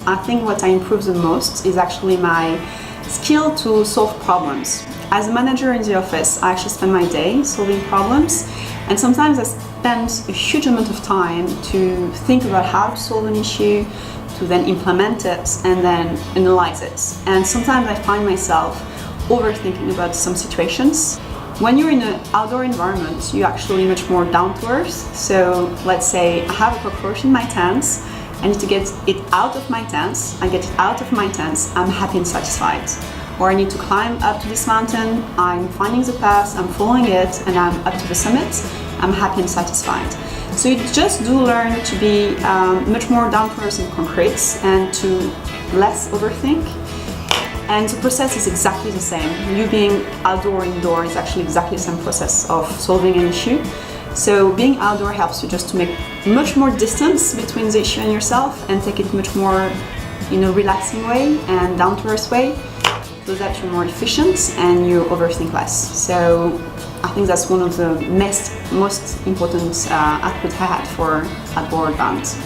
I think what I improve the most is actually my skill to solve problems. As a manager in the office, I actually spend my day solving problems, and sometimes I spend a huge amount of time to think about how to solve an issue, to then implement it and then analyze it. And sometimes I find myself overthinking about some situations. When you're in an outdoor environment, you're actually much more down to earth. So let's say I have a cockroach in my tent, I need to get it out of my tent, I get it out of my tent, I'm happy and satisfied. Or I need to climb up to this mountain, I'm finding the path, I'm following it, and I'm up to the summit, I'm happy and satisfied. So you just do learn to be much more down to earth and concrete, and to less overthink. And the process is exactly the same. You being outdoor or indoor is actually exactly the same process of solving an issue. So being outdoor helps you just to make much more distance between the issue and yourself, and take it much more in a relaxing way and down to earth way, so that you're more efficient and you overthink less. So I think that's one of the most important outputs I had for outdoor events.